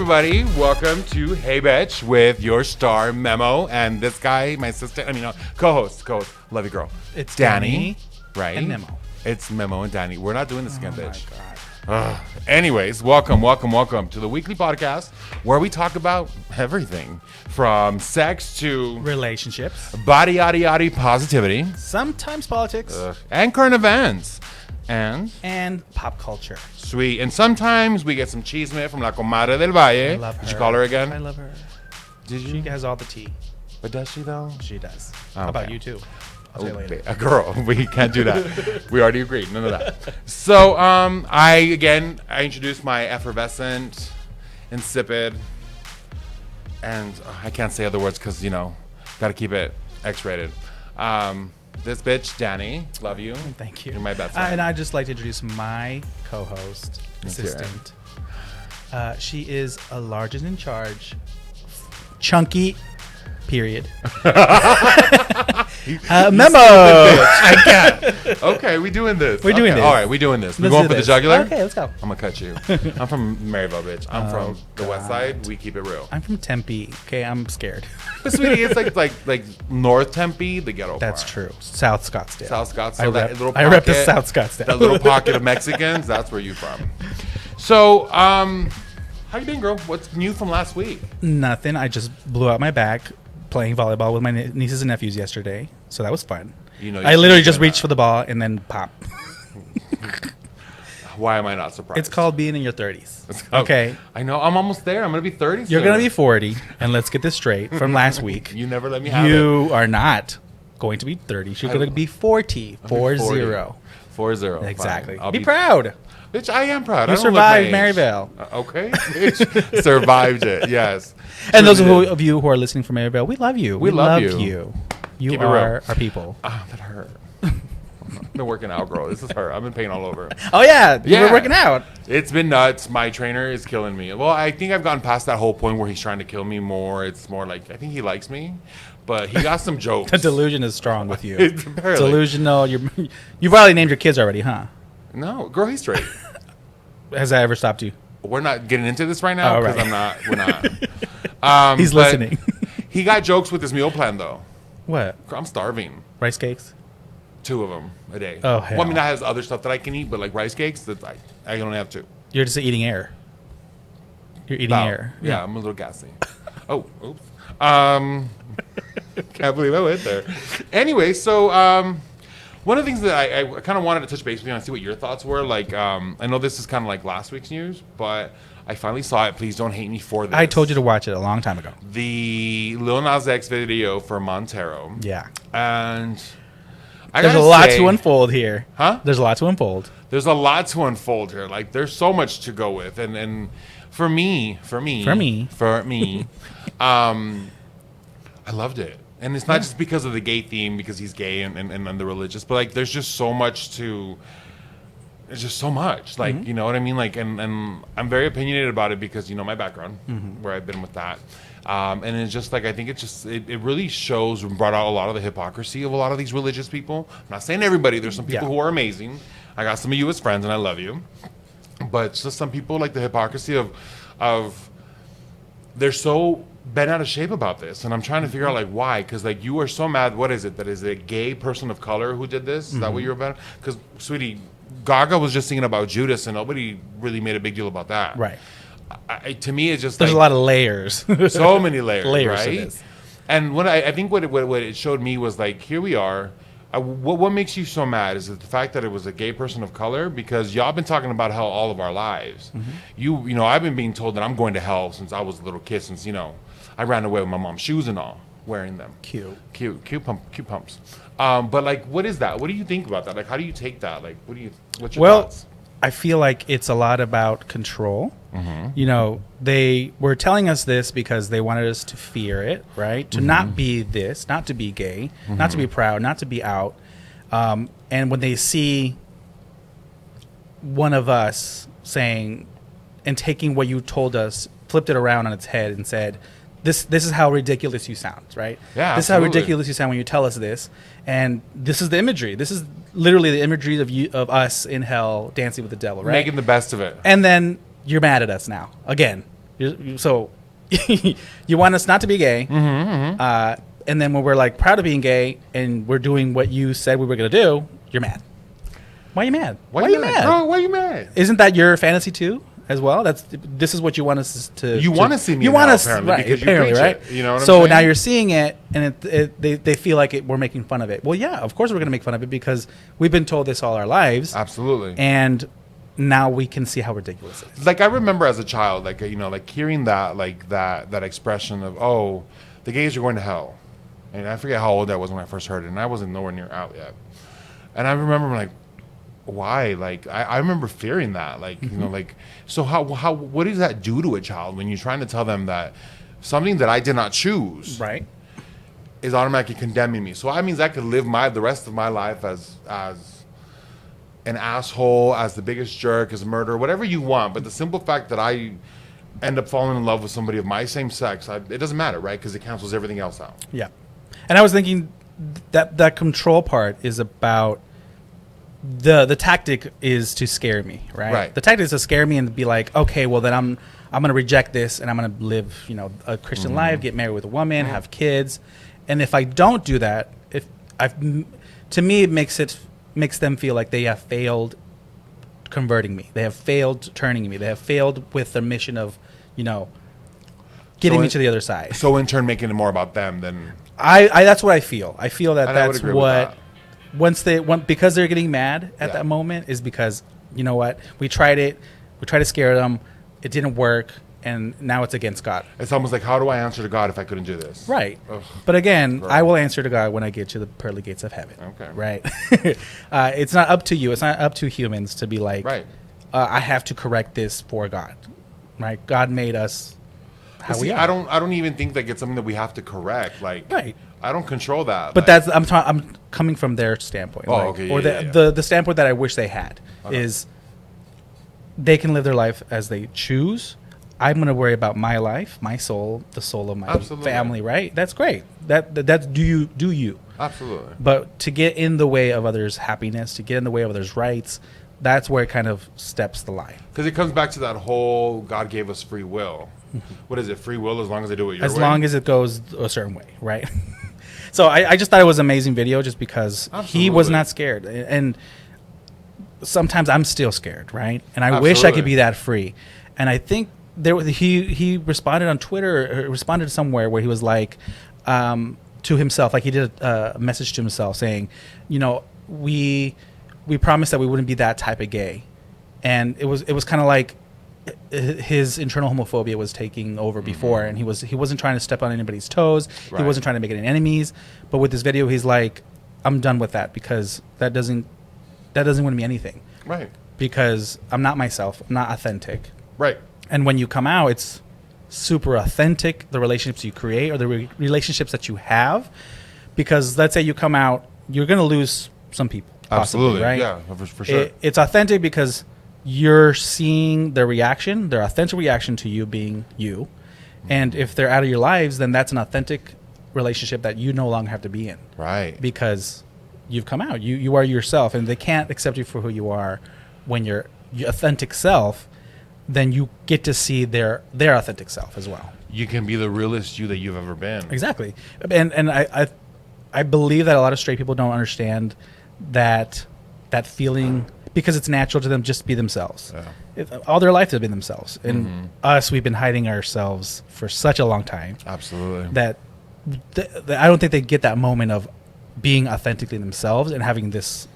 everybody. Welcome to Hey Betch with your star Memo and this guy, my assistant. Co-host. Love you, girl. It's Danny, right? And Memo. It's Memo and Danny. We're not doing this again, bitch. My God. Anyways, welcome to the weekly podcast where we talk about everything from sex to Relationships. body, yaddy, positivity, Sometimes politics. and current events. And pop culture. Sweet. And sometimes we get some chisme from La Comadre del Valle. I love her. Did you call her again? I love her. Did you? She has all the tea. But does she though? She does. Okay. How about you too? I'll tell you later. A girl. We can't do that. We already agreed. None of that. So, I introduced my effervescent, insipid, and I can't say other words because, got to keep it X-rated. This bitch, Danny, love you. Thank you. You're my best friend. And I'd just like to introduce my co-host, Let's hear it. assistant. She is a large and in charge, chunky, period. Memo. I can't. Okay, we doing this. We're doing this. All right, we doing this. We Let's going do for the this. jugular? Okay, let's go. I'm gonna cut you. I'm from Maryville, bitch. I'm from the West Side. We keep it real. I'm from Tempe. Okay, I'm scared. But sweetie, it's like North Tempe, the ghetto. That's part. true. South Scottsdale. South Scottsdale. I that rep, little I rep the pocket- South Scottsdale. That little pocket of Mexicans. That's where you from. So, how you been, girl? What's new from last week? Nothing. I just blew out my back playing volleyball with my nieces and nephews yesterday. So that was fun. I literally just reached for the ball and then pop. Why am I not surprised? It's called being in your 30s. Okay. I know. I'm almost there. I'm gonna be 30. You're soon. going to be 40. And let's get this straight from last week. You never let me have it. You are not going to be 30. You're going to be 40. 4-0. 4-0. Exactly. Fine. Be proud. Bitch, I am proud. You I don't survived look my age. Maryville. Okay. Bitch, survived it. Yes. And those of you who are listening from Maryville, we love you. We love you. you. You Keep it are real. our people. Ah, that hurt. I've been working out, girl. This is her. I've been pain all over. Oh, yeah. You Yeah. were working out. It's been nuts. My trainer is killing me. Well, I think I've gotten past that whole point where he's trying to kill me more. It's more like, I think he likes me, but he got some jokes. The delusion is strong with you. Apparently. Delusional. You've probably named your kids already, huh? No, girl, he's straight. Has that ever stopped you? We're not getting into this right now Oh, because right. We're not. He's but listening. He got jokes with his meal plan, though. What? I'm starving. Rice cakes? 2 of them a day. Oh, Well, I mean, hell. that has other stuff that I can eat, but like rice cakes, that I only have 2. You're just eating air. You're eating Wow. air. Yeah, I'm a little gassy. Oh, oops. Can't believe I went there. Anyway, so one of the things that I kind of wanted to touch base with you on, see what your thoughts were. Like, I know this is kind of like last week's news, but I finally saw it. Please don't hate me for this. I told you to watch it a long time ago. The Lil Nas X video for Montero. Yeah. And There's a lot to unfold here. Huh? There's a lot to unfold. There's a lot to unfold here. Like, there's so much to go with, and for me, I loved it. And it's not just because of the gay theme, because he's gay and the religious, but like, there's just so much to. It's just so much, like, you know what I mean, like, and I'm very opinionated about it because my background, where I've been with that, and it's just like, I think it really shows and brought out a lot of the hypocrisy of a lot of these religious people. I'm not saying everybody. There's some people who are amazing. I got some of you as friends, and I love you, but it's just some people, like the hypocrisy of they're so bent out of shape about this, and I'm trying to figure out like why, because like you are so mad. What is it that is a gay person of color who did this? Is that what you're about? Because sweetie, Gaga was just singing about Judas, and nobody really made a big deal about that. Right. To me, it's just There's like, a lot of layers. so many layers, Layers to right? this. And what I think what it showed me was like, here we are. What makes you so mad is it the fact that it was a gay person of color? Because y'all been talking about hell all of our lives. I've been being told that I'm going to hell since I was a little kid. Since I ran away with my mom's shoes and all, wearing them. Cute pumps. But like, what is that? What do you think about that? Like, how do you take that? Like, what's your thoughts? I feel like it's a lot about control. They were telling us this because they wanted us to fear it, right? To not be this, not to be gay, not to be proud, not to be out. And when they see one of us saying and taking what you told us, flipped it around on its head and said, this is how ridiculous you sound, right? Yeah, this is how ridiculous you sound when you tell us this. And this is the imagery. This is literally the imagery of us in hell dancing with the devil, right? Making the best of it. And then you're mad at us now again. So you want us not to be gay, and then when we're like proud of being gay and we're doing what you said we were going to do, you're mad. Why are you mad? Why are you mad? Bro, why are you mad? Isn't that your fantasy too, as well? This is what you want us to. You want to see me. You want us, apparently, right? because Apparently, you right? it. You know what I'm so saying? now you're seeing it, and they feel like we're making fun of it. Well, yeah, of course we're going to make fun of it because we've been told this all our lives. Absolutely. And now we can see how ridiculous it is. Like I remember as a child, like like hearing that, like that expression of, oh, the gays are going to hell, and I forget how old I was when I first heard it, and I wasn't nowhere near out yet, and I remember like, why? Like I remember fearing that, like like so how what does that do to a child when you're trying to tell them that something that I did not choose, Right. is automatically condemning me? So that means I could live the rest of my life as an asshole, as the biggest jerk, as a murderer, whatever you want. But the simple fact that I end up falling in love with somebody of my same sex, it doesn't matter, right? Because it cancels everything else out. Yeah. And I was thinking that control part is about the tactic is to scare me, right? Right. The tactic is to scare me and be like, okay, well then I'm going to reject this and I'm going to live, a Christian life, get married with a woman, have kids. And if I don't do that, to me it makes them feel like they have failed converting me. They have failed turning me. They have failed with their mission of, getting me to the other side. So in turn, making it more about them than I that's what I feel. I feel that And I would that's agree with what that. because they're getting mad at Yeah. that moment is because you know what, we tried to scare them, it didn't work, and now it's against God. It's almost like, how do I answer to God if I couldn't do this? Right. Ugh. But again, Right. I will answer to God when I get to the pearly gates of heaven. Okay. Right. It's not up to you. It's not up to humans to be like, Right. I have to correct this for God. Right. God made us how See, we are. I don't even think that it's something that we have to correct. Like, Right. I don't control that. But like, I'm coming from their standpoint. Oh, okay, or yeah, the standpoint that I wish they had is they can live their life as they choose. I'm going to worry about my life, my soul, the soul of my Absolutely. family, right? That's great. That's do you. Absolutely. But to get in the way of others' happiness, to get in the way of others' rights, that's where it kind of steps the line. Because it comes back to that whole God gave us free will. What is it? Free will as long as I do it your way? As long as it goes a certain way, right? So I just thought it was an amazing video just because he was Absolutely. not scared. And sometimes I'm still scared, right? And I wish I could Absolutely. be that free. And I think he responded on Twitter or responded somewhere where he was like to himself, like he did a message to himself saying, we promised that we wouldn't be that type of gay. And it was kind of like his internal homophobia was taking over before, and he wasn't trying to step on anybody's toes. Right. He wasn't trying to make any enemies. But with this video, he's like, I'm done with that because that doesn't win me anything. Right. Because I'm not myself. I'm not authentic. Right. And when you come out, it's super authentic, the relationships you create or the relationships that you have. Because let's say you come out, you're going to lose some people. Possibly, Absolutely. right? Yeah, for sure. It's authentic because you're seeing their reaction, their authentic reaction to you being you. And if they're out of your lives, then that's an authentic relationship that you no longer have to be in. Right. Because you've come out. You are yourself, and they can't accept you for who you are when you're your authentic self. Then you get to see their authentic self as well. You can be the realest you that you've ever been. Exactly. And I believe that a lot of straight people don't understand that feeling because it's natural to them just to be themselves. Yeah. All their life they've been themselves. And us, we've been hiding ourselves for such a long time Absolutely. that I don't think they get that moment of being authentically themselves and having this,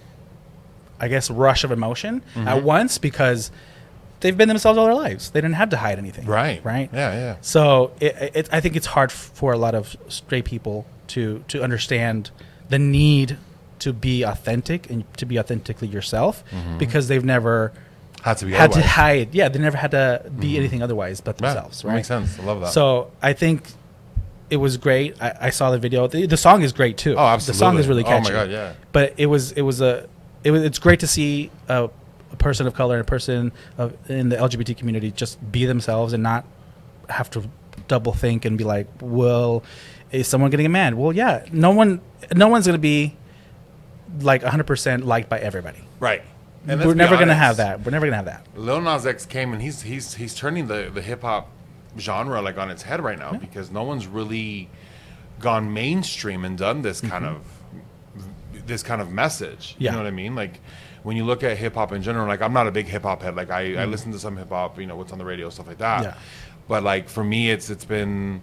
I guess, rush of emotion at once because they've been themselves all their lives. They didn't have to hide anything. Right. Right. Yeah, yeah. So I think it's hard for a lot of straight people to understand the need to be authentic and to be authentically yourself because they've never Had to be had to otherwise. hide. Yeah, they never had to be anything otherwise but Yeah, themselves. that Right. makes sense. I love that. So I think it was great. I saw the video. The song is great too. Oh, absolutely. The song is really catchy. Oh my God, yeah. But it's great to see a person of color and a person in the LGBT community just be themselves and not have to double think and be like, well, is someone getting mad? Well, yeah, no one's going to be like 100% liked by everybody. Right. We're never going to have that. We're never going to have that. Lil Nas X came and he's turning the hip hop genre like on its head right now because no one's really gone mainstream and done this kind of message. You know what I mean? Like when you look at hip hop in general, like I'm not a big hip hop head. Like I listen to some hip hop, what's on the radio, stuff like that. Yeah. But like for me, it's been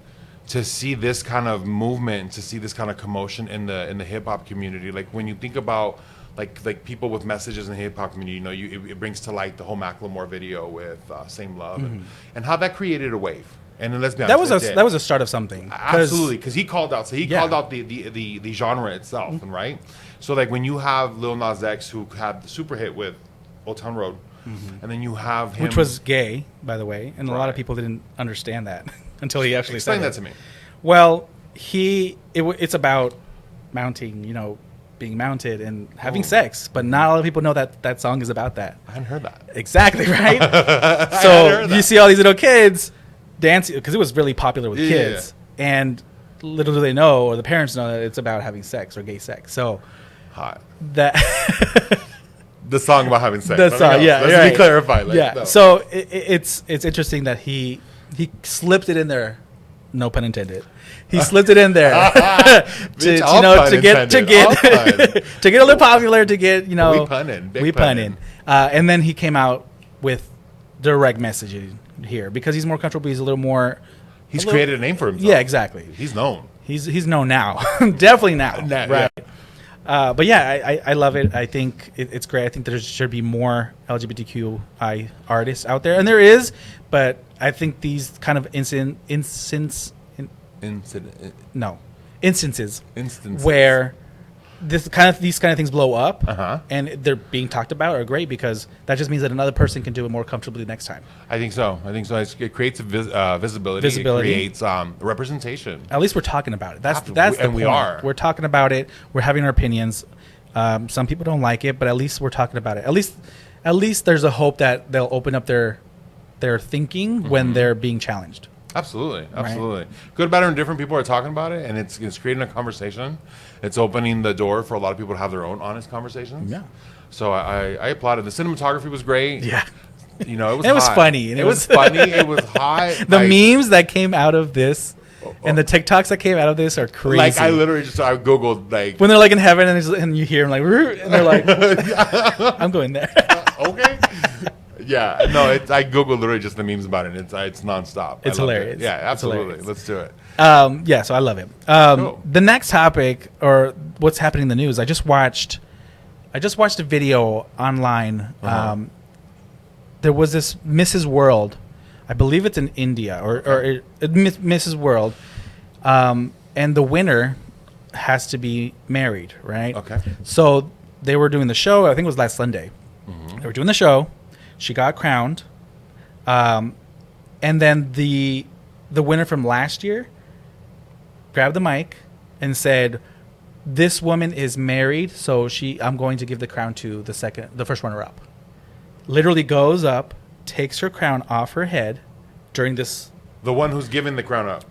to see this kind of movement, to see this kind of commotion in the hip hop community. Like when you think about like people with messages in the hip hop community, it brings to light the whole Macklemore video with Same Love and how that created a wave. And then let's be honest, that was a start of something. Absolutely, because he called out. So he called out the genre itself, right? So like when you have Lil Nas X, who had the super hit with Old Town Road, and then you have him, which was gay, by the way, and a lot of people didn't understand that until he actually explain said that to me. Well, it's about mounting, being mounted and having sex, but not a lot of people know that song is about that. I hadn't heard that. Exactly, right? So you see all these little kids dancing, because it was really popular with kids, and little do they know, or the parents know, that it's about having sex or gay sex. So hot. That the song about having sex. The song, Let's be clarified. No. So it's interesting that he slipped it in there. No pun intended. He slipped it in there to get to get a little popular, to get we punning, and then he came out with direct messaging here because he's more comfortable. He's a little more. He's created a name for himself. Yeah, exactly. He's known. He's known now, definitely now. Right. Yeah. But yeah, I love it. I think it's great. I think there should be more LGBTQI artists out there, and there is. But I think these kind of instances where these kind of things blow up and they're being talked about are great, because that just means that another person can do it more comfortably next time. I think so. It creates visibility. It creates representation. At least we're talking about it. That's the point. We are. We're talking about it. We're having our opinions. Some people don't like it, but at least we're talking about it. At least there's a hope that they'll open up their thinking when they're being challenged. Absolutely. Right? Good, bad, or indifferent, people are talking about it, and it's creating a conversation. It's opening the door for a lot of people to have their own honest conversations. Yeah. So I applauded. The cinematography was great. Yeah. It was. It was funny. It was funny. It was hot. The memes that came out of this. And the TikToks that came out of this are crazy. Like I googled like when they're like in heaven and you hear them like, and they're like, I'm going there. Okay. Yeah, no, I googled literally just the memes about it. It's nonstop. It's hilarious. Yeah, absolutely. Let's do it. Yeah, so I love it. Cool. The next topic, or what's happening in the news, I just watched a video online. There was this Mrs. World, I believe it's in India, or Mrs. World, and the winner has to be married, right? Okay. So they were doing the show. I think it was last Sunday. They were doing the show. She got crowned, and then the winner from last year grabbed the mic and said, "This woman is married, so I'm going to give the crown to the first runner-up." Literally goes up, takes her crown off her head during this. The one who's giving the crown up.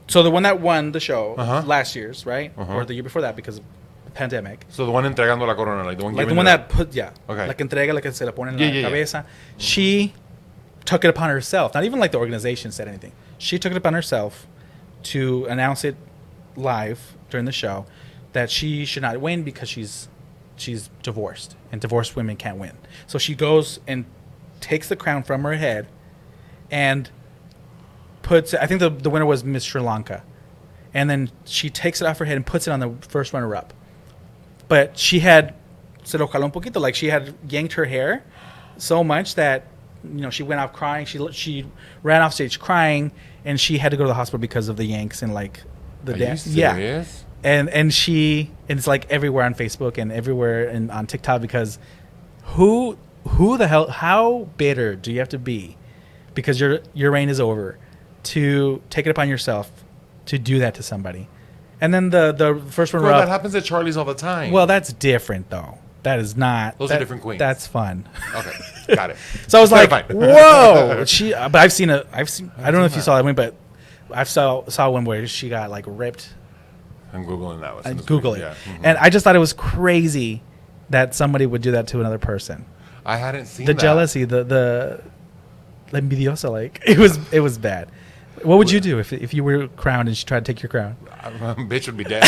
So the one that won the show last year's, right, or the year before that, because of pandemic. So the one entregando la corona, like the one that put, okay, like entrega, like se la pone en la cabeza. She took it upon herself. Not even like the organization said anything. She took it upon herself to announce it live during the show that she should not win because she's divorced, and divorced women can't win. So she goes and takes the crown from her head and puts. I think the winner was Miss Sri Lanka, and then she takes it off her head and puts it on the first runner-up. But she had se lo jaló un poquito, like she had yanked her hair so much that she went off crying. She ran off stage crying, and she had to go to the hospital because of the yanks and like the dance. Yeah, and it's like everywhere on Facebook and everywhere and on TikTok, because who the hell? How bitter do you have to be because your reign is over to take it upon yourself to do that to somebody? And then the first runner-up. That happens at Charlie's all the time. Well, that's different, though. That is not. Those are different queens. That's fun. Okay, got it. So I was like, whoa. But I've seen. I don't know if you saw that one, but I saw one where she got like ripped. I'm googling that one. Google it, yeah. And I just thought it was crazy that somebody would do that to another person. I hadn't seen the jealousy, the envidiosa, like it was bad. What would you do if you were crowned and she tried to take your crown? Bitch would be dead.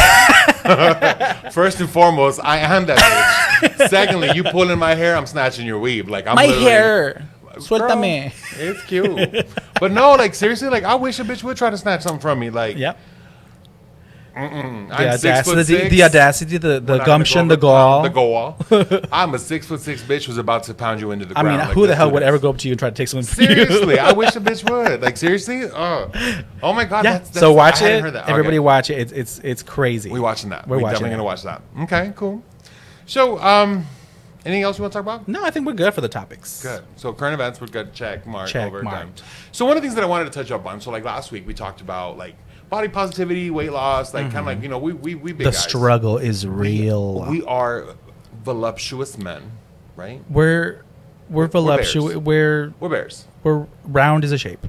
First and foremost, I am that bitch. Secondly, you pulling my hair, I'm snatching your weave. Like I'm My literally- hair. Girl, Suéltame. it's cute. But no, like seriously, like I wish a bitch would try to snatch something from me. Like, Yep. I'm The 6'6". audacity, the We're not gonna gumption, go the gall. The gall. I'm a 6'6" bitch who's about to pound you into the I ground. mean, Like, who the let's hell do would this. ever go up to you and try to take something from you? Seriously, I wish a bitch would. Like seriously, oh my god. Yeah. That's, So watch I hadn't it. heard that. Everybody Okay. watch it. It's crazy. We watching that. We're We watching definitely it. gonna watch that. Okay, cool. So, anything else you want to talk about? No, I think we're good for the topics. Good. So current events, we're good. Check mark Check over marked. done. So one of the things that I wanted to touch up on. So like last week we talked about like body positivity, weight loss, like kind of like we big The guys. struggle is real. We are voluptuous men, right? We're voluptuous. bears. We're bears. We're round as a shape.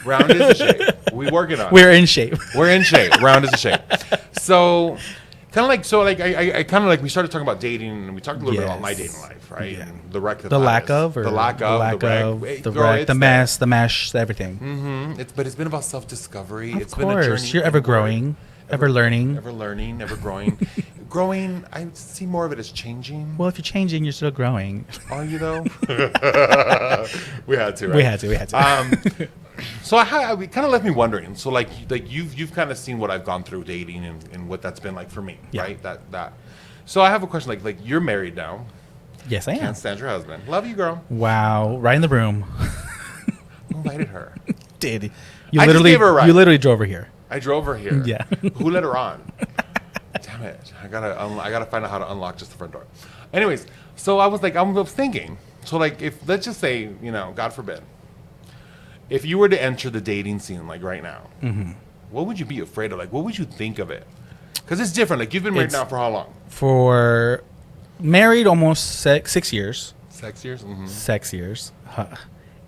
Round is a shape. We working on. it. We're in shape. We're in shape. Round is a shape. So, I kind of like we started talking about dating, and we talked a little bit about my dating life, right? Yeah. And the wreck that The that lack is. of, or the lack of, the Girl, wreck, it's the there. mess, the mesh, everything. But it's been about self discovery. Of It's been a journey. course, you're ever inward. growing, ever learning. ever learning, ever growing. Growing, I see more of it as changing. Well, if you're changing, you're still growing. Are you though? We had to, right? We had to. So it kind of left me wondering. So like you've kind of seen what I've gone through dating and what that's been like for me, Yeah. right? That. So I have a question. Like you're married now. Yes, I am. Can't stand your husband. Love you, girl. Wow, right in the room. Who invited her? Did I just gave her a ride. You literally drove her here. I drove her here. Yeah. Who let her on? Damn it! I gotta find out how to unlock just the front door. Anyways, so I was thinking. So like, if let's just say, God forbid, if you were to enter the dating scene like right now, what would you be afraid of? Like, what would you think of it? Because it's different. Like, you've been married now for how long? For married almost 6 years. 6 years. Mm-hmm. 6 years. Huh.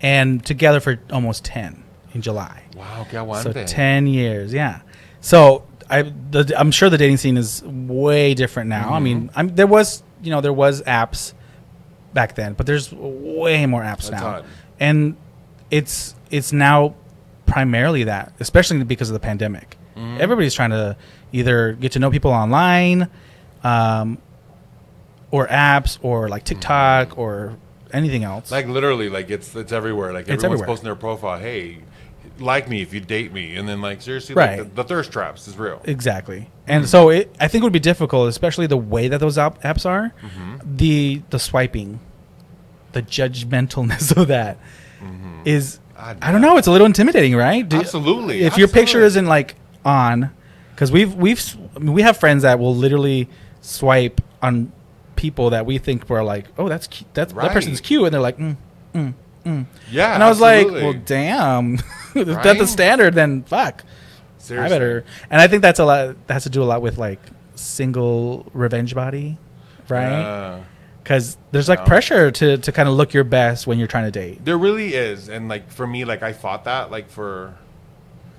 And together for almost 10 in July. Wow. Okay, one So thing. 10 years, yeah. So I'm sure the dating scene is way different now. I mean, there was apps back then, but there's way more apps now. ton. And it's now primarily that, especially because of the pandemic. Everybody's trying to either get to know people online, or apps, or like TikTok, or anything else. Like literally, like it's everywhere. Like It's everyone's everywhere. posting their profile. Hey, like me if you date me, and then like seriously, Right. like, the thirst traps is real. Exactly. And so I think it would be difficult, especially the way that those apps are, the swiping, the judgmentalness of that is, I don't know, it's a little intimidating, right? Absolutely. If your picture Absolutely. isn't like on, because we have friends that will literally swipe on people that we think were like, oh, that's cute. That person's cute, and they're like, Yeah. and I was absolutely. like, well, damn, if that's Right? the standard, then fuck. Seriously. I better. And I think that's a lot. That has to do a lot with like single revenge body, right? Because there's like pressure to kind of look your best when you're trying to date. There really is, and like for me, like I fought that like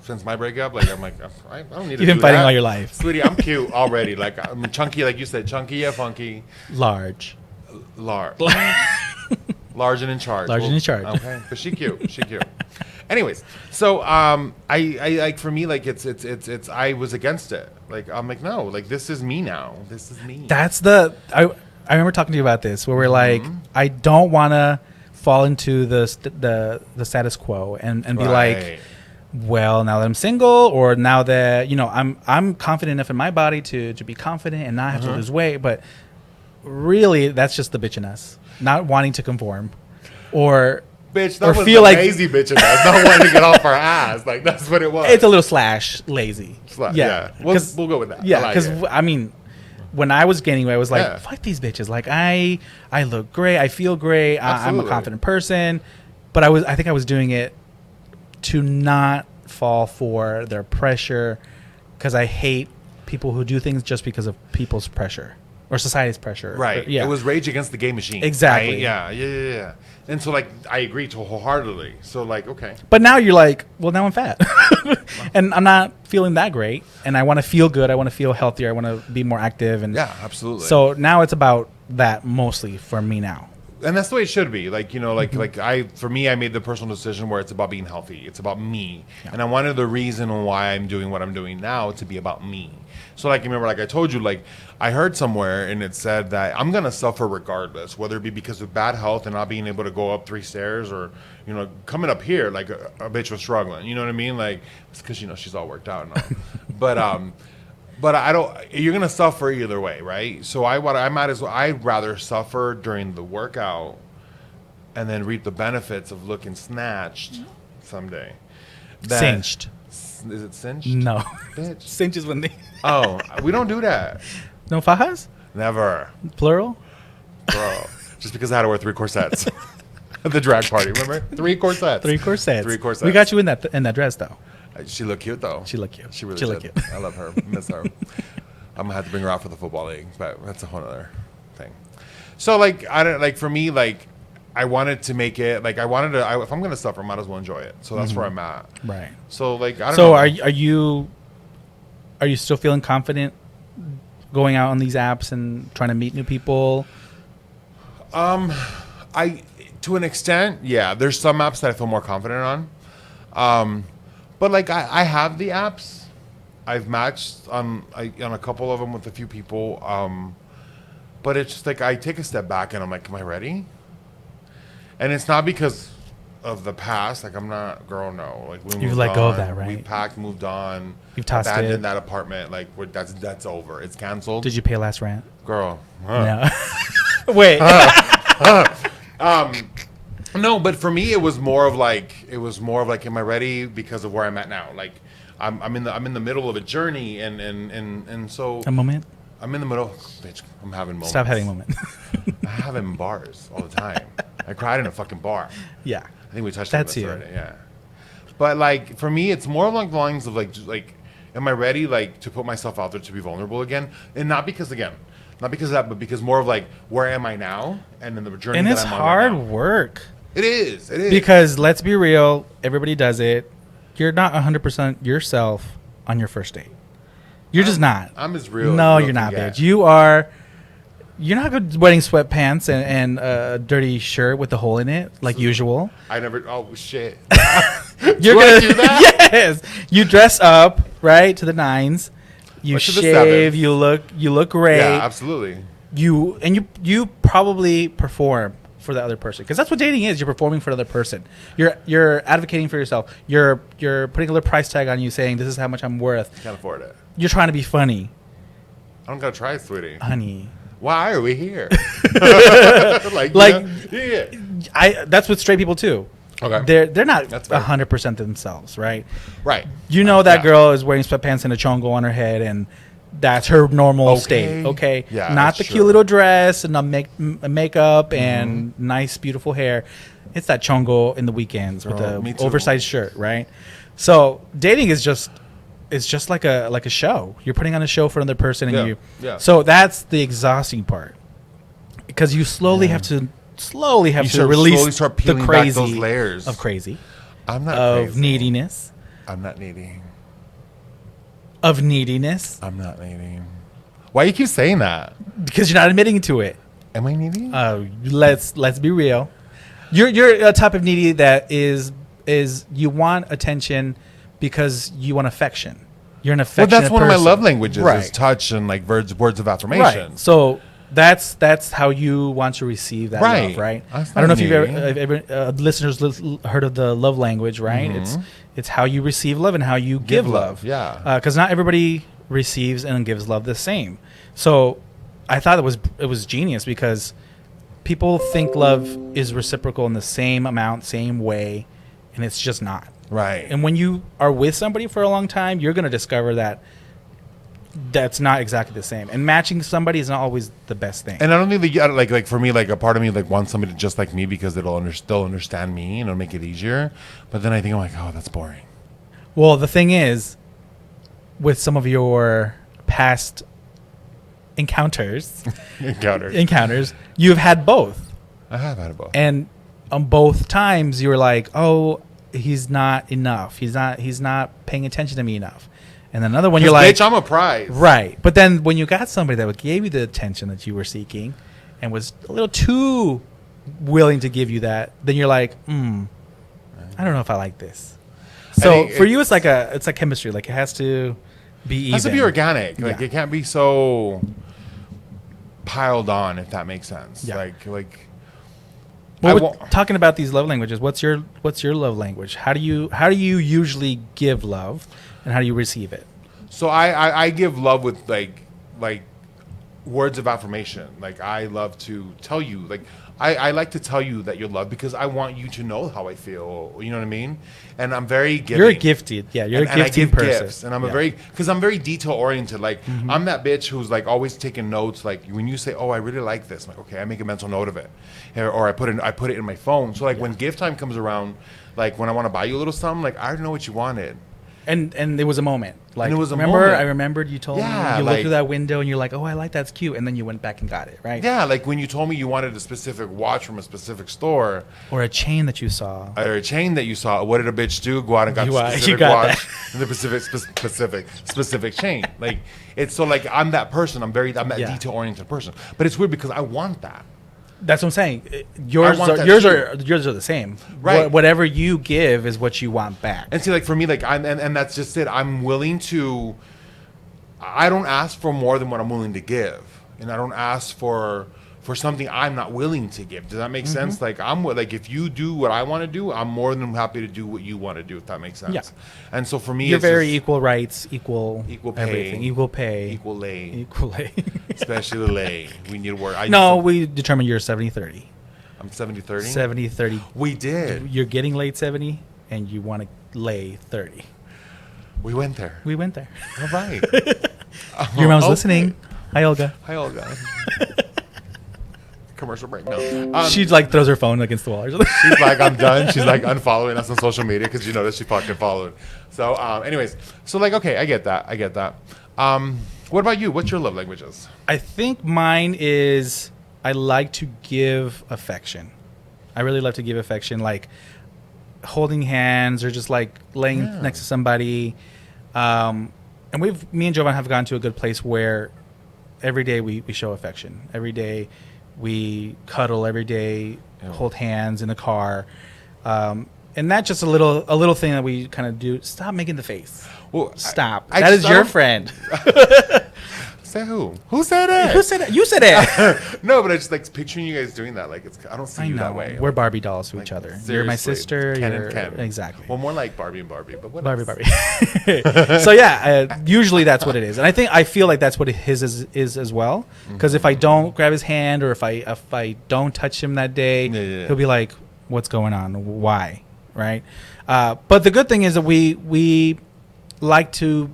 since my breakup. Like I'm like I don't need to. You've been do fighting that. all your life, sweetie. I'm cute already. Like I'm chunky, like you said, chunky, yeah, funky, large. large, large and in charge. Large and in charge. Okay, but she cute. She cute. Anyways, so I like for me like it's I was against it. Like I'm like no, like this is me now. This is me. That's I remember talking to you about this where we're like, I don't want to fall into the status quo and be like, well, now that I'm single, or now that I'm confident enough in my body to be confident and not have to lose weight, but really that's just the bitch in us not wanting to conform, or bitch, or that was feel the like lazy bitch in us, not wanting to get off our ass. Like that's what it was. it's a little slash lazy. Yeah. We'll go with that. Yeah, I like because it. I mean, when I was gaining weight, I was like, Yeah. fuck these bitches. Like I look great, I feel great, I'm a Absolutely. confident person, but I think I was doing it to not fall for their pressure, because I hate people who do things just because of people's pressure or society's pressure. Right. Yeah. It was rage against the gay machine. Exactly. Right? Yeah. And so like I agree wholeheartedly. So like okay. But now you're like, well, now I'm fat, and I'm not feeling that great, and I want to feel good. I want to feel healthier. I want to be more active, and Yeah, absolutely. so now it's about that mostly for me now. and that's the way it should be. Like, for me, I made the personal decision where it's about being healthy. It's about me. Yeah. And I wanted the reason why I'm doing what I'm doing now to be about me. So, like, remember, like I told you, like, I heard somewhere and it said that I'm going to suffer regardless, whether it be because of bad health and not being able to go up 3 stairs or, coming up here, like a bitch was struggling. You know what I mean? Like, it's because, she's all worked out now. But I don't. You're gonna suffer either way, right? So I'd rather suffer during the workout, and then reap the benefits of looking snatched someday. Cinched. Is it cinched? No. Bitch. Cinch is when they. Oh, we don't do that. No fajas. Never. Plural. Bro, just because I had to wear 3 corsets at the drag party, remember? 3 corsets. 3 corsets. 3 corsets. We got you in that dress though. She looked cute though. She looked cute. She really did. I love her. Miss her. I'm gonna have to bring her out for the football league, but that's a whole other thing. So like for me, like I wanted to make it like if I'm gonna suffer, I might as well enjoy it. So that's where I'm at. Right. So like I don't know. So are you still feeling confident going out on these apps and trying to meet new people? I to an extent, yeah. There's some apps that I feel more confident on. But like I have the apps, I've matched on a couple of them with a few people. But it's just like I take a step back and I'm like, am I ready? And it's not because of the past. Like I'm not, girl. No. Like you've let go of that, right? We packed, moved on. You've tossed abandoned that apartment. Like that's over. It's canceled. Did you pay last rent, girl? No. Wait. No, but for me, it was more of like, am I ready because of where I'm at now? Like, I'm in the middle of a journey, and so a moment. I'm in the middle. Bitch, I'm having moments. Stop having a moment. I have in bars all the time. I cried in a fucking bar. Yeah, I think we touched on this you. already. Yeah, but like for me, it's more along the lines of like, am I ready like to put myself out there to be vulnerable again, and not because of that, but because more of like, where am I now, and then the journey. And that it's I'm on hard right now. work. It is. Because let's be real, everybody does it. You're not 100% yourself on your first date. You're just not. I'm as real. No, as you're not, bitch. You're not wearing sweatpants and a dirty shirt with a hole in it like usual. I never. Oh shit. You're gonna do that. Yes. You dress up right to the nines. You shave. You look great. Yeah, absolutely. You probably perform for the other person, because that's what dating is. You're performing for the other person. You're advocating for yourself. You're putting a little price tag on you, saying this is how much I'm worth. Can't afford it. You're trying to be funny. I don't gotta try, sweetie. Honey, why are we here? Yeah. That's with straight people too. Okay. They're not 100% themselves, right? Right. You know that girl is wearing sweatpants and a chongo on her head, and that's her normal state. Okay. Yeah. Not the cute little dress and the makeup and nice, beautiful hair. It's that chongo in the weekends with the oversized shirt, right? So dating is just like a show. You're putting on a show for another person, and So that's the exhausting part, because you slowly have to release start the peeling crazy back those layers of crazy. I'm not of crazy. neediness. I'm not needy. Of neediness. I'm not needy. Why you keep saying that? Because you're not admitting to it. Am I needy? Let's be real. You're a type of needy that is you want attention because you want affection. You're an affectionate Well, that's one of my person. love languages Right. is touch and like words of affirmation. Right. So that's how you want to receive that love, right? I don't know if you've ever listeners heard of the love language, right? Mm-hmm. It's how you receive love and how you give love. Yeah. Because not everybody receives and gives love the same. So I thought it was genius, because people think love is reciprocal in the same amount, same way, and it's just not. Right. And when you are with somebody for a long time, you're going to discover that that's not exactly the same. And matching somebody is not always the best thing. And I don't think that like for me, like a part of me like wants somebody just like me because they'll understand me and it'll make it easier. But then I think I'm like, oh, that's boring. Well, the thing is, with some of your past encounters, you've had both. I have had both. And on both times, you were like, oh, he's not enough. He's not paying attention to me enough. And then another one, you're like, bitch, I'm a prize. Right. But then when you got somebody that gave you the attention that you were seeking and was a little too willing to give you that, then you're like, I don't know if I like this. So for you, it's like chemistry. Like it has to be even. It has to be organic. Like Yeah. it can't be so piled on, if that makes sense. Yeah. Like. Well, we're talking about these love languages. What's your love language? How do you usually give love, and how do you receive it? So I give love with like words of affirmation. Like I love to tell you, like I like to tell you that you're loved because I want you to know how I feel. You know what I mean? And I'm very giving. You're gifted. Yeah, you're a gifted and I give person. gifts, and I'm because I'm very detail oriented. Like I'm that bitch who's like always taking notes. Like when you say, "Oh, I really like this," I'm like, okay, I make a mental note of it, or I put it in my phone. So like when gift time comes around, like when I want to buy you a little something, like I already know what you wanted. And there was a moment. Like, and it was a remember, moment. I remembered you told me. You looked through that window and you're like, oh, I like that's cute. And then you went back and got it, right? Yeah, like when you told me you wanted a specific watch from a specific store. Or a chain that you saw. Or a chain that you saw. What did a bitch do? Go out and got the specific watch and the specific chain. Like, it's so like I'm that person. I'm that detail-oriented person. But it's weird because I want that. That's what I'm saying. Yours are the same. Right. Whatever you give is what you want back. And see, like for me, like and that's just it. I'm willing to. I don't ask for more than what I'm willing to give, and I don't ask for something I'm not willing to give. Does that make sense? Like if you do what I want to do, I'm more than happy to do what you want to do. If that makes sense. Yeah. And so for me, you're it's very equal rights, equal pay, everything, equal pay, equal lay, equal lay. Especially the lay. We need to work. We determined you're 70-30. I'm 70-30? 70-30. We did. You're getting laid 70, and you want to lay 30. We went there. All right. Your mom's listening. Hi, Olga. Commercial break. No. She like throws her phone against the wall or something. She's like, I'm done. She's like unfollowing us on social media because you know that she fucking followed. So, anyways, so like, okay, I get that. What about you? What's your love languages? I think mine is I like to give affection. I really love to give affection, like holding hands or just like laying next to somebody. And me and Jovan have gotten to a good place where every day we show affection. Every day we cuddle. Every day hold hands in the car. And that's just a little thing that we kind of do. Stop making the face. Well, stop. That is your friend. Say who? Who said it? Who said it? You said it. No, but I just like picturing you guys doing that. Like I don't see you that way. We're Barbie dolls to each other. Seriously. You're my sister. Ken and Ken. Exactly. Well, more like Barbie and Barbie, but what Barbie. So yeah, usually that's what it is, and I feel like that's what his is as well. Because if I don't grab his hand or if I don't touch him that day, he'll be like, "What's going on? Why?" Right? But the good thing is that we like to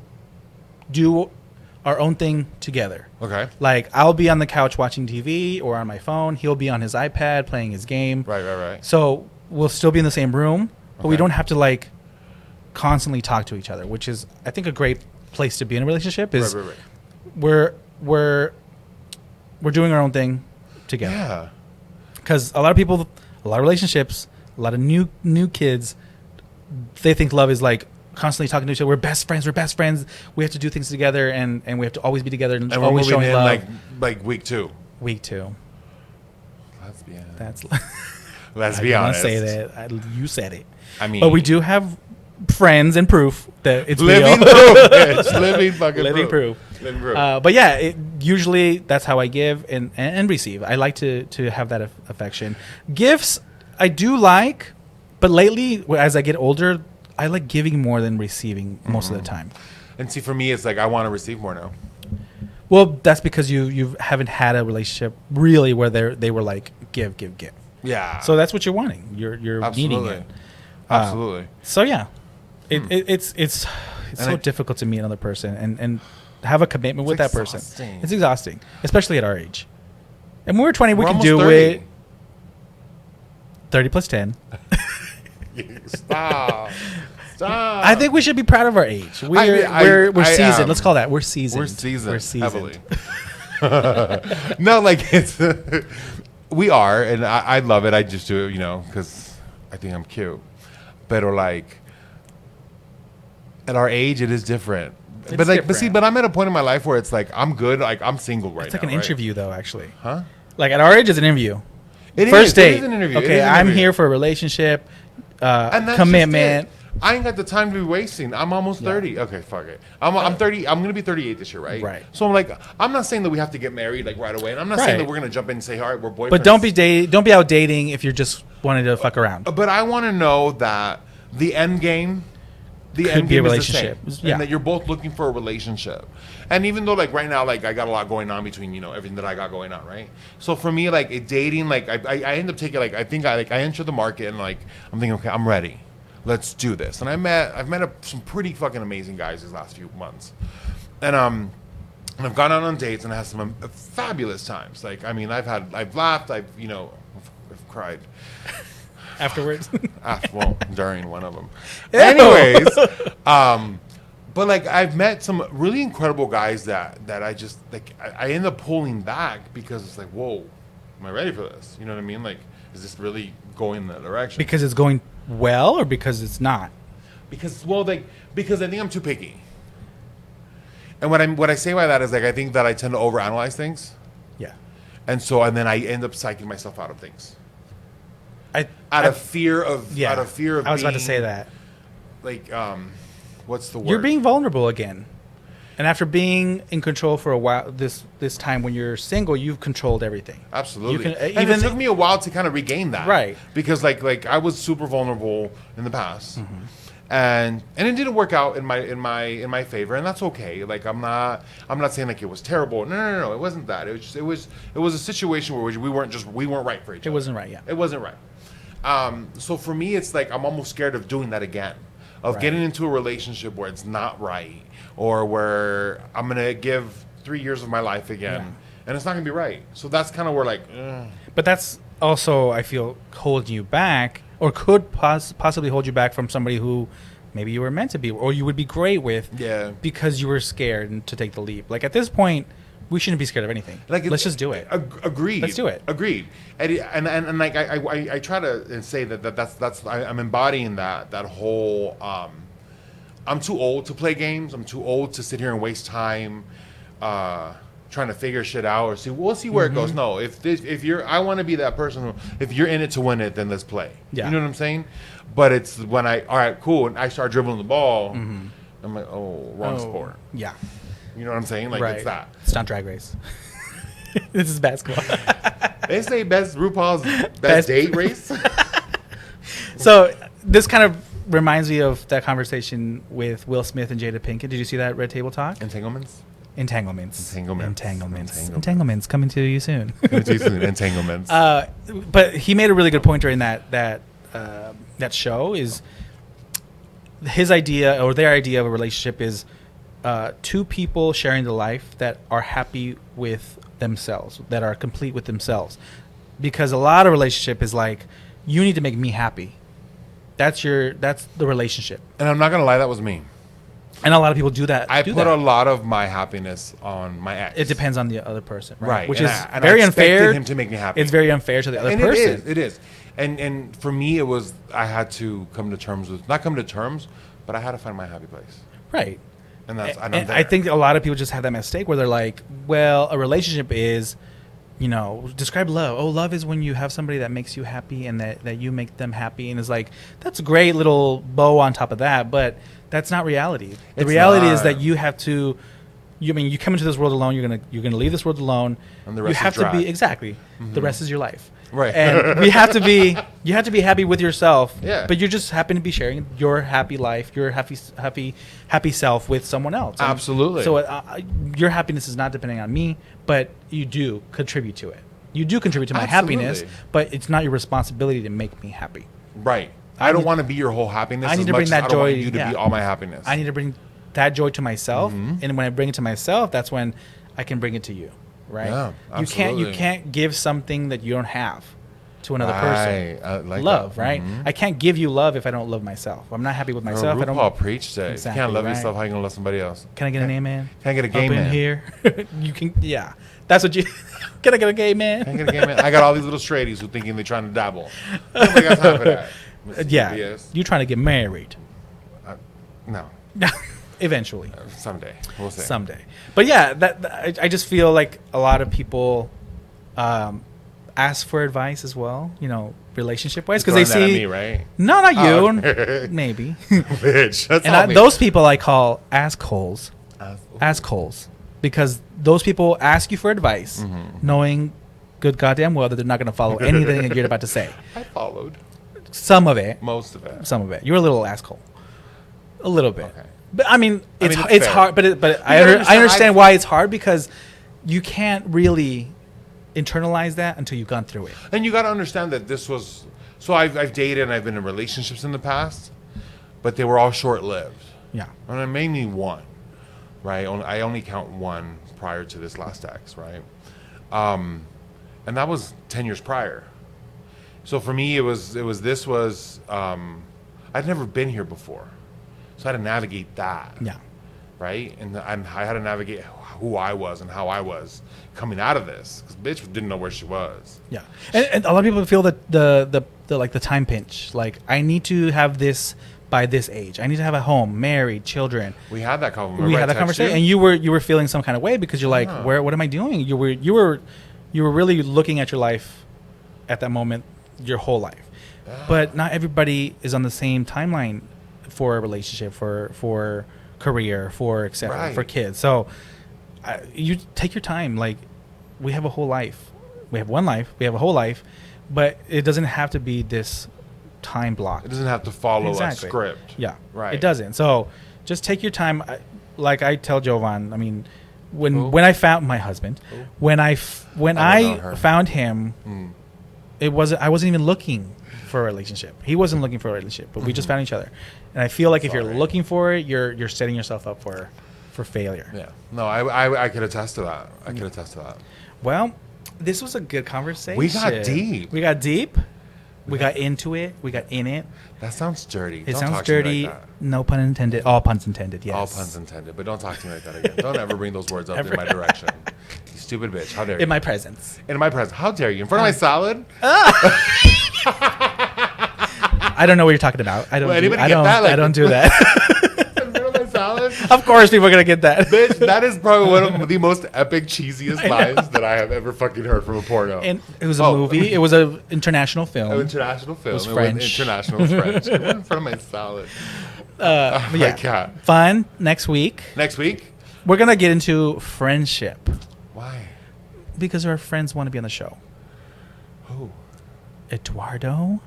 do our own thing together. Okay. Like I'll be on the couch watching TV or on my phone. He'll be on his iPad playing his game. Right. So we'll still be in the same room, but we don't have to like constantly talk to each other, which is I think a great place to be in a relationship. Is we're doing our own thing together. Yeah. Because a lot of relationships, a lot of new kids, they think love is like constantly talking to each other. We're best friends. We have to do things together, and we have to always be together and always showing in love. Like week two. Let's be honest. Say that. You said it. I mean, but we do have friends and proof that it's living real. proof. It's living fucking living proof. Living proof. But yeah, usually that's how I give and receive. I like to have that affection. Gifts I do like, but lately as I get older, I like giving more than receiving most of the time. And see, for me, it's like I want to receive more now. Well, that's because you haven't had a relationship really where they were like give. Yeah. So that's what you're wanting. You're needing it. Absolutely. So yeah, it's so difficult to meet another person and have a commitment with that person. It's exhausting, especially at our age. And when we're 20, we can do 30. It. 30 plus 10. Stop. I think we should be proud of our age. We're seasoned. Let's call that. We're seasoned. We're seasoned. Heavily. No, like it's we are, and I love it. I just do it, because I think I'm cute. But like at our age, it is different. But I'm at a point in my life where it's like I'm good. Like I'm single right now. It's like an interview, though. Actually, huh? Like at our age, it's an interview. First date. It is an interview. It Okay, is an I'm interview. here for a relationship, And that's commitment. just it. I ain't got the time to be wasting. I'm almost 30. Okay, fuck it. I'm 30. I'm gonna be 38 this year, right? Right. So I'm like, I'm not saying that we have to get married like right away, and I'm not saying that we're gonna jump in and say, all right, we're boyfriends. But don't be out dating if you're just wanting to fuck around. But I want to know that the end game, Could be a is the relationship. same, Yeah. and that you're both looking for a relationship. And even though like right now, like I got a lot going on between everything that I got going on, right? So for me, like dating, like I end up taking like I think I enter the market and like I'm thinking, okay, I'm ready. Let's do this. And I've met some pretty fucking amazing guys these last few months, and I've gone out on dates and I had some fabulous times. Like I mean, I've laughed, I've cried Afterwards. well, during one of them. Anyways, but like I've met some really incredible guys that I just like I end up pulling back because it's like, whoa, am I ready for this? You know what I mean? Like, is this really going in that direction? Because it's going well or because it's not? Because I think I'm too picky. And what I say by that is like I think that I tend to overanalyze things. Yeah. And then I end up psyching myself out of things. Out of fear of I was about to say that. Like what's the word? You're being vulnerable again. And after being in control for a while, this time when you're single, you've controlled everything. Absolutely. And it took me a while to kind of regain that. Right. Because like I was super vulnerable in the past. Mm-hmm. And it didn't work out in my favor, and that's okay. Like I'm not saying like it was terrible. No, it wasn't that. It was a situation where we weren't right for each other. It wasn't right, yeah. It wasn't right. So for me, it's like I'm almost scared of doing that again, of getting into a relationship where it's not right, or where I'm gonna give 3 years of my life again, and it's not gonna be right. So that's kind of where like. But that's also, I feel, holding you back, or could possibly hold you back from somebody who maybe you were meant to be, or you would be great with, because you were scared to take the leap. Like at this point, we shouldn't be scared of anything. Like let's just do it. Agreed. Let's do it. Agreed. And like I try to say that's I'm embodying that whole. I'm too old to play games. I'm too old to sit here and waste time trying to figure shit out or see. We'll see where it goes. No, if you're, I want to be that person who, if you're in it to win it, then let's play. Yeah. You know what I'm saying? But it's when all right, cool, and I start dribbling the ball. I'm like, wrong sport. Yeah. You know what I'm saying? Like it's that. It's not Drag Race. This is basketball. They say RuPaul's best date race. So this kind of reminds me of that conversation with Will Smith and Jada Pinkett. Did you see that Red Table Talk? Entanglements coming to you soon. Entanglements. But he made a really good point during that show. Is his idea or their idea of a relationship is two people sharing the life that are happy with themselves, that are complete with themselves. Because a lot of relationship is like, you need to make me happy. That's the relationship. And I'm not gonna lie, that was me. And a lot of people do that. I put a lot of my happiness on my ex. It depends on the other person, right? Which and is I very expected unfair. Him to make me happy. It's very unfair to the other person. It is. And for me, it was, I had to come to terms with, not come to terms, but I had to find my happy place. Right. And that's, and I think a lot of people just have that mistake where they're like, well, a relationship is, describe love. Oh, love is when you have somebody that makes you happy and that you make them happy. And it's like, that's a great little bow on top of that, but that's not reality. The reality is that you have to, you come into this world alone, you're gonna leave this world alone. And the rest you have to be, exactly. Mm-hmm. The rest is your life. Right. And you have to be happy with yourself. Yeah. But you just happen to be sharing your happy life, your happy self with someone else. And absolutely. So your happiness is not depending on me, but you do contribute to it. You do contribute to my happiness, but it's not your responsibility to make me happy. Right. I don't want to be your whole happiness. I need to bring that joy. I don't want you to be all my happiness. I need to bring that joy to myself, and when I bring it to myself, that's when I can bring it to you. Right? Yeah, absolutely. You can't give something that you don't have to another person. Like love, that. right? I can't give you love if I don't love myself. I'm not happy with myself. RuPaul preached it. Exactly, you can't love yourself. How you gonna love somebody else? Can I get an amen? Can I get a gay man? In here? You can. Yeah, that's what you. Can I get a gay man? Can I get a gay man? I got all these little straighties who thinking they're trying to dabble. Nobody got time for that. Yeah, you trying to get married? No. Eventually. Someday. We'll see. Someday. But yeah, I just feel like a lot of people, ask for advice as well, relationship wise, because Throwing they that at see me, right? no, not you, okay. maybe. Bitch, that's all And me. those people I call assholes, Ooh. assholes, because those people ask you for advice, knowing good goddamn well that they're not going to follow anything that you're about to say. I followed Some of it, most of it. you're a little asshole, a little bit. Okay. But I mean, it's fair. hard. But I understand- understand why it's hard, because you can't really internalize that until you've gone through it. And you got to understand that this was. So I've dated and I've been in relationships in the past, but they were all short lived. Yeah. And I mainly one, right? I only count one prior to this last ex, right? And that was 10 years prior. So for me, I'd never been here before. So I had to navigate that. Yeah. Right? And I had to navigate who I was and how I was coming out of this. Because bitch didn't know where she was. Yeah. And a lot of people feel that the like the time pinch. Like, I need to have this by this age. I need to have a home, married, children. We had that conversation. We had that conversation, and you were feeling some kind of way because you're like, what am I doing? You were really looking at your life at that moment, your whole life. But not everybody is on the same timeline for a relationship, for career, for etc. Right. For kids. So you take your time. Like, we have a whole life. We have one life. We have a whole life, but it doesn't have to be this time block. It doesn't have to follow a script. Yeah, Right. It doesn't. So just take your time. Like I tell Jovan, I mean, when I found my husband, when I found him, I wasn't even looking for a relationship. He wasn't looking for a relationship, but we just found each other. And I feel like if you're looking for it, you're setting yourself up for failure. Yeah. No, I could attest to that. I could attest to that. Well, this was a good conversation. We got deep. We got deep. We got into it. We got in it. That sounds dirty. It Don't sounds talk to me dirty. like that. No pun intended. All puns intended. Yes. All puns intended. But don't talk to me like that again. Don't ever bring those words up in my direction. You stupid bitch. How dare you? In my presence. In my presence. How dare you? In front of my salad? I don't know what you're talking about. I don't. Well, do, anybody I get don't. that? Like- I don't do that. In front of my salad? Of course, people are gonna get that. Bitch, that is probably one of the most epic, cheesiest lines that I have ever fucking heard from a porno. And it was a movie. It was an international film. An international film. was French. International French. It went in front of my salad. But yeah, God. fun. Next week, Next week? we're gonna get into friendship Why? because our friends want to be on the show. Who? Eduardo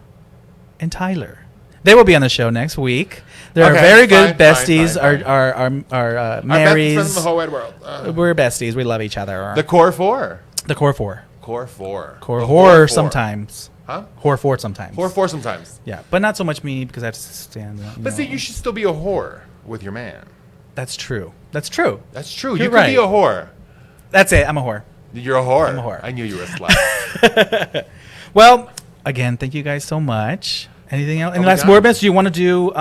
and Tyler. They will be on the show next week. They're Okay, very good fine, besties. fine. Our Our best friends in marries. the whole wide world. We're besties. We love each other. The core four. The core four. Core four. Core The horror four. sometimes. Huh? Whore four sometimes. Core four sometimes. Yeah, but not so much me because I have to stand. But see, you should still be a whore with your man. That's true. That's true. That's true. You're You could right. be a whore. That's it. I'm a whore. You're a whore. I'm a whore. I knew you were a slut. Well, again, thank you guys so much. Anything else? Any we last done? word, Betch? Do you want to do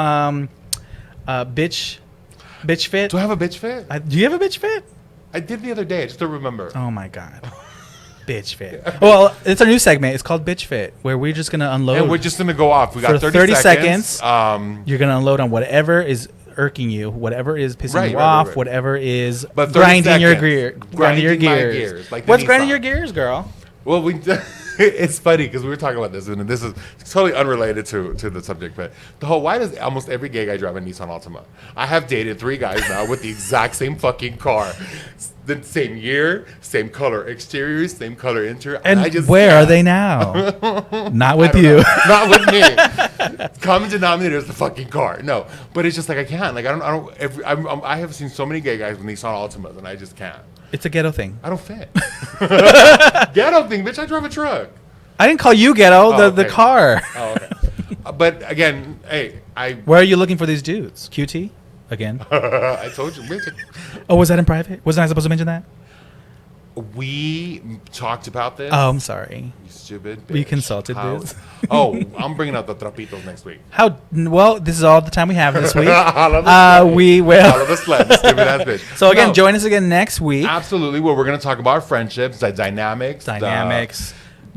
bitch fit? Do I have a bitch fit? Do you have a bitch fit? I did the other day. I just don't remember. Oh my god. Bitch fit. Well, it's our new segment. It's called Bitch Fit, where we're just gonna unload. And we're just going to go off. We got For 30 seconds. seconds. You're gonna unload on whatever is irking you, whatever is pissing Right, you right, off, right. whatever is But 30 grinding your seconds. gear, Grinding my gears. gears, like the What's grinding Nissan. your gears, girl? Well, it's funny because we were talking about this, and this is totally unrelated to the subject. But the whole why does almost every gay guy drive a Nissan Altima? I have dated 3 guys now with the exact same fucking car, the same year, same color exterior, same color interior. And I just where are can't. they now? Not with I don't you. know. Not with me. Common denominator is the fucking car. No, but it's just like I can't. Like I don't. I have seen so many gay guys with Nissan Altimas, and I just can't. It's a ghetto thing. I don't fit. Ghetto thing, bitch. I drive a truck. I didn't call you ghetto. Oh, the okay. car. Oh, okay. But again, hey, Where are you looking for these dudes? QT again? I told you, bitch. Oh, was that in private? Wasn't I supposed to mention that? We talked about this. Oh, I'm sorry. You stupid bitch. We consulted this. Oh, I'm bringing out the trapitos next week. How? Well, this is all the time we have this week. All of the We All will. of the sled, stupid ass bitch. So again, No, join us again next week. absolutely. Well, we're gonna talk about friendships, the dynamics,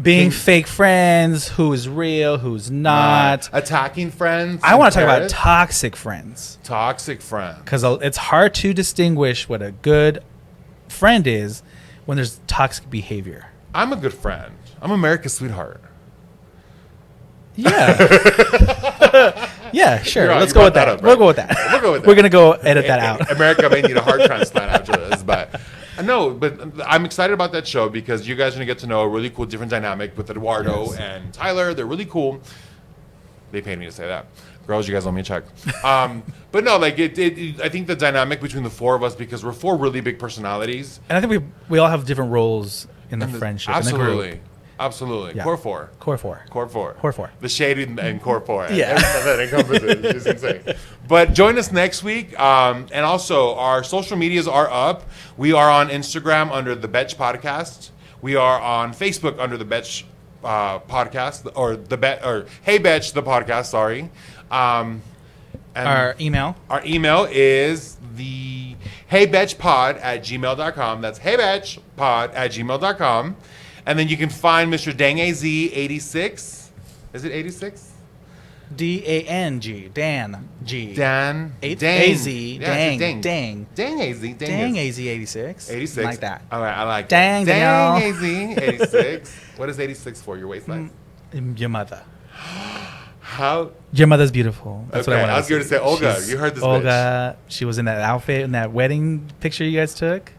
Being fake friends, who is real, who's not. attacking friends. I want to talk about Paris. toxic friends toxic friends. because it's hard to distinguish what a good friend is when there's toxic behavior. I'm a good friend. I'm America's sweetheart. Yeah. Yeah, sure. You're right, Let's you go with brought that that. up, We'll right? go with that. We'll go with that. We're gonna go edit that out. America may need a heart transplant after this, but no. But I'm excited about that show because you guys are gonna get to know a really cool different dynamic with Eduardo and Tyler. They're really cool. They paid me to say that. Girls, you guys owe me a check. But no, like I think the dynamic between the four of us, because we're four really big personalities. And I think we all have different roles in the friendship. Absolutely. In the group. Absolutely. Yeah. Core four. Core four. Core four. Core four. The shade and core four. Yeah. Everything that encompasses is just insane. But join us next week. And also, our social medias are up. We are on Instagram under the Betch Podcast. We are on Facebook under the Betch Podcast, or Hey Betch the podcast. Sorry. And Our email. Our email is the heybetchpod@gmail.com. That's heybetchpod@gmail.com. And then you can find Mr. DangAZ86. Is it 86? DANG. Dan G. Dan. Dang. Dang. AZ. Yeah, Dang. dang. Dang. DangAZ. Dang AZ 86. 86. Like that. All right, I like Dang, that. Danielle. DangAZ 86. What is 86 for? Your waistline? Your mother. How? Your mother's beautiful. That's Okay, what I wanted I was going to say Olga. You heard this bitch. Olga. She was in that outfit in that wedding picture you guys took.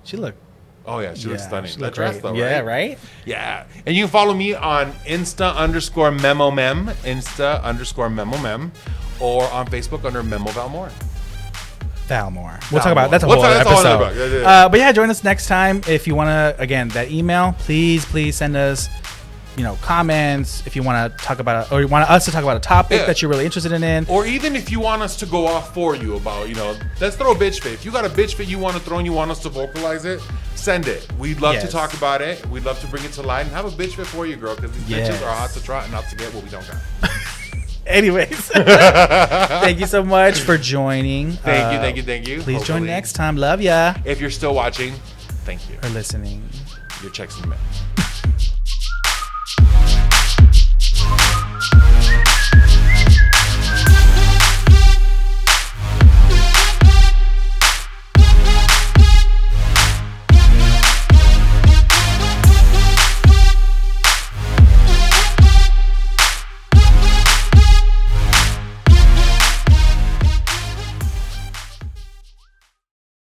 She looked. Oh, yeah, she looks stunning. She That looked dress, great. though, right? Yeah, right? Yeah. And you can follow me on Insta_Memo Insta_Memo or on Facebook under Memo Valmore. Valmore. We'll talk about that's a We'll whole talk- that's a whole episode. other book. Yeah. But yeah, join us next time. If you want to, again, that email, please send us, comments. If you want to talk about, or you want us to talk about a topic that you're really interested in. Or even if you want us to go off for you about, let's throw a bitch fit. If you got a bitch fit you want to throw and you want us to vocalize it, send it. We'd love to talk about it. We'd love to bring it to light and have a bitch fit for you, girl, because these bitches are hot to trot and not to get what we don't got. Anyways, thank you so much for joining. Thank you. Please join next time. Love ya. If you're still watching, thank you. Or listening. Your checks in the mail.